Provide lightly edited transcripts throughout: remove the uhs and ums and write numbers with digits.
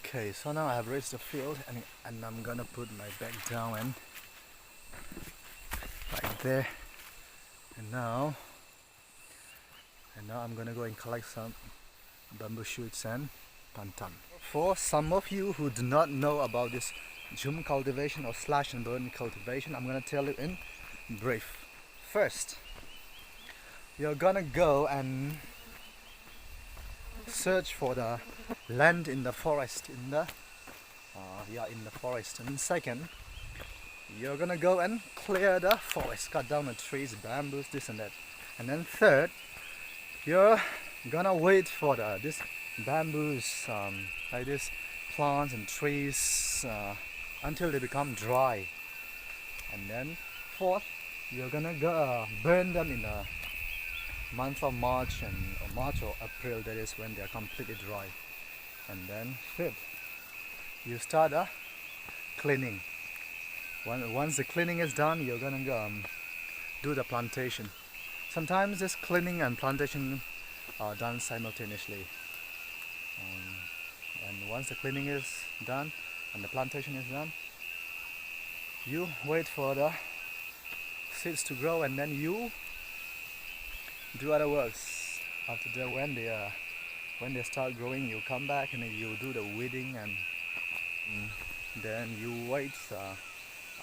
Okay, so now I have reached the field and I'm gonna put my bag down and right there. And now I'm gonna go and collect some bamboo shoots and pantan. For some of you who do not know about this Jhum cultivation or slash and burn cultivation, I'm gonna tell you in brief. First, you're gonna go and search for the land in the forest, in the forest. And second, you're gonna go and clear the forest, cut down the trees, bamboos, this and that. And then third, you're gonna wait for this bamboos, like this plants and trees, until they become dry. And then fourth, you're gonna go burn them in the month of March or April, that is when they are completely dry. And then fifth, you start cleaning. Once the cleaning is done, you're gonna go do the plantation. Sometimes this cleaning and plantation are done simultaneously. And once the cleaning is done and the plantation is done, you wait for the seeds to grow and then you do other works. After that, when they start growing, you come back and then you do the weeding and then you wait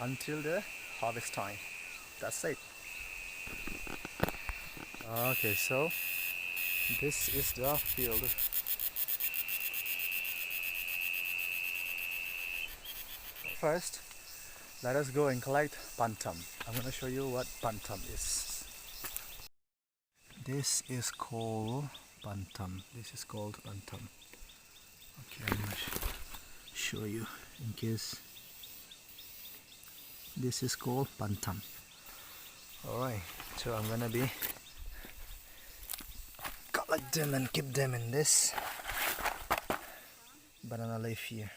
until the harvest time. That's it. Okay, so this is the field. First, let us go and collect pantam. I'm going to show you what pantam is. This is called pantam. Okay, I'm going to show you in case. This is called pantam. Alright, so I'm gonna be collect them and keep them in this banana leaf here.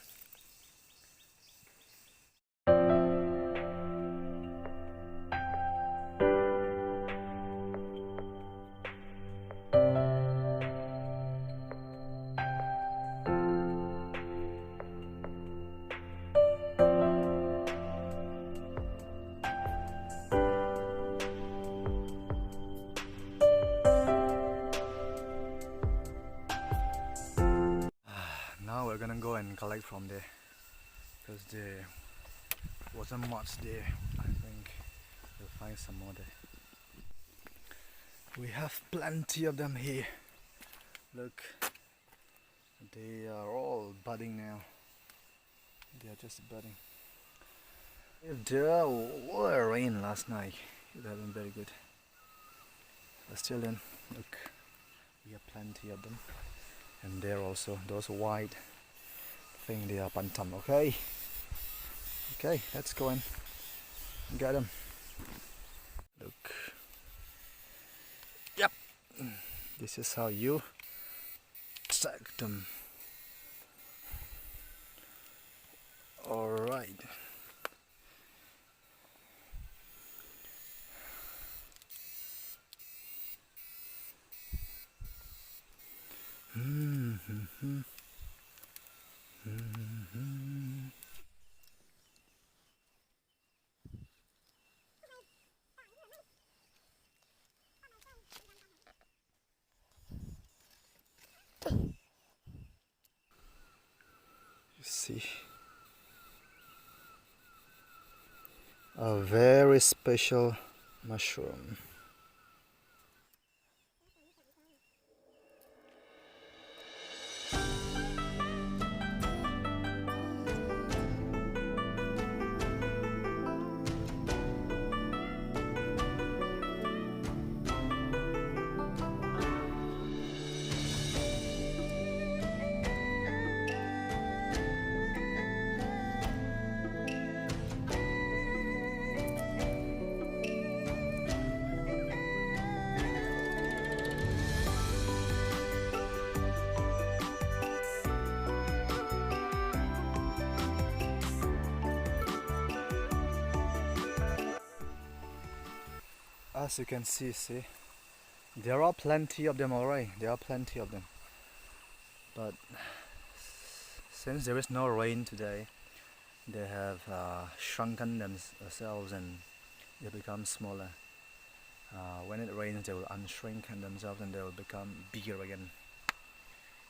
Now we're gonna go and collect from there because there wasn't much there. I think we'll find some more there. We have plenty of them here. Look, they are all budding now. They are just budding. If there were rain last night, it would have been very good. But still then, look, we have plenty of them. And there also, those white thing, they are pantam, okay? Okay, let's go and get them. Look. Yep. This is how you stack them. Alright. You see, a very special mushroom. As you can see, there are plenty of them already. But Since there is no rain today, they have shrunken themselves and they become smaller. When it rains, they will unshrink themselves and they will become bigger again.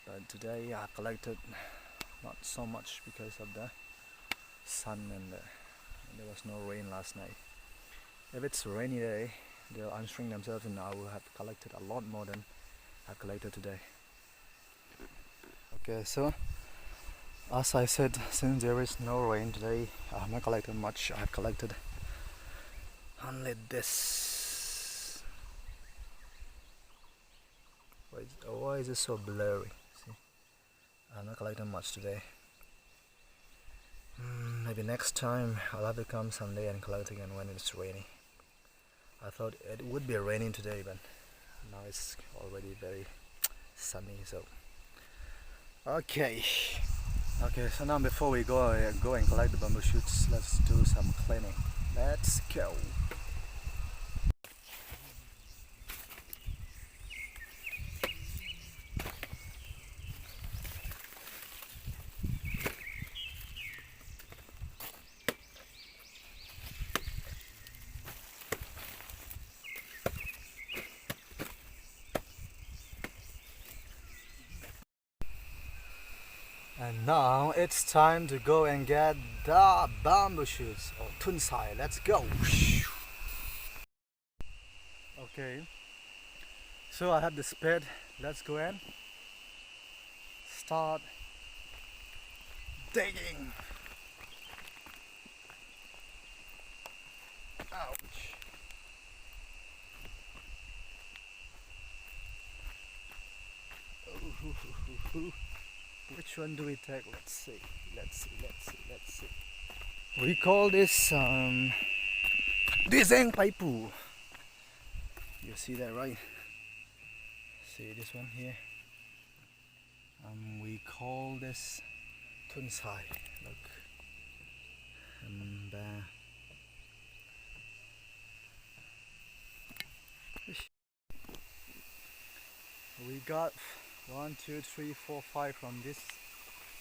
But today I collected not so much because of the sun and there was no rain last night. If it's a rainy day, they'll unshrink themselves and I will have collected a lot more than I've collected today. Okay, so as I said, since there is no rain today, I have not collected much. I have collected only this. Why is it so blurry? See, I have not collected much today. Maybe next time I'll have to come someday and collect again when it's rainy. I thought it would be raining today, but now it's already very sunny. So okay, so now before we go and collect the bamboo shoots, let's do some cleaning. Let's go. And now it's time to go and get the bamboo shoots or tunsai. Let's go. Okay, so I have the spade. Let's go and start digging. Ouch. Which one do we take? Let's see. We call this Diseng Paipu. You see that, right? See this one here? We call this Tunsai. Look. We got 1, 2, 3, 4, 5 from this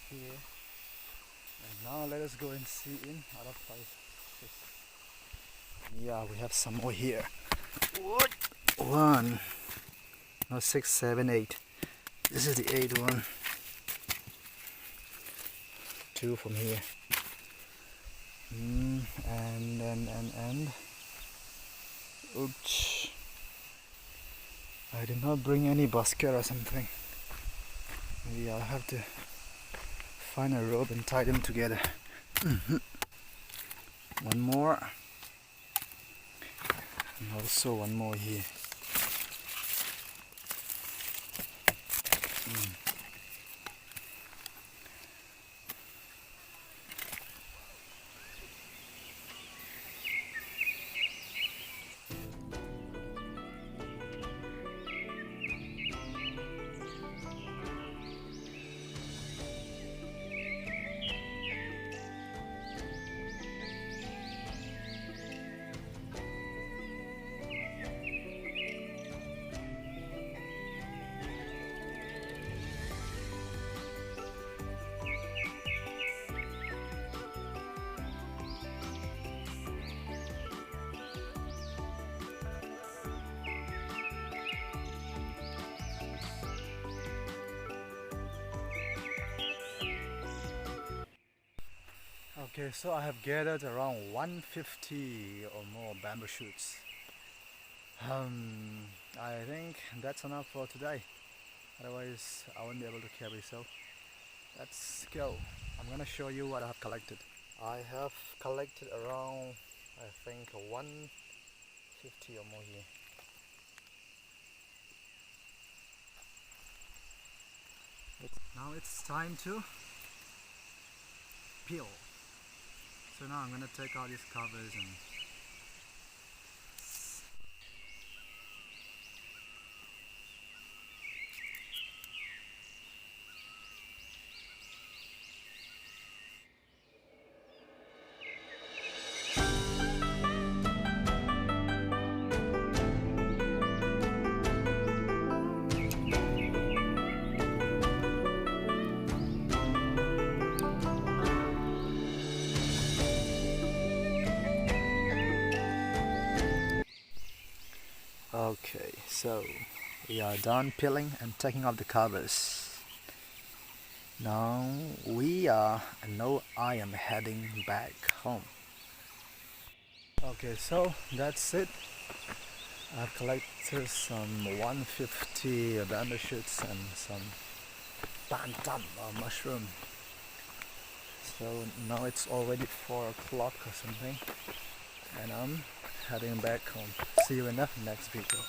here. And now let us go and see in other places. Yeah, we have some more here. What? 1, no, 6, 7, 8. This is the 8th one. 2 from here. And oops, I did not bring any basket or something. Maybe I'll have to find a rope and tie them together. One more, and also one more here. Okay, so I have gathered around 150 or more bamboo shoots. I think that's enough for today. Otherwise, I won't be able to carry. So let's go. I'm gonna show you what I have collected. I have collected around, I think, 150 or more here. Now it's time to peel. So now I'm gonna take out these covers and Okay, so we are done peeling and taking off the covers. Now I am heading back home. Okay, so that's it. I've collected some 150 bamboo shoots and some bantam mushroom. So now it's already 4 o'clock or something, and I'm heading back home. See you in the next video.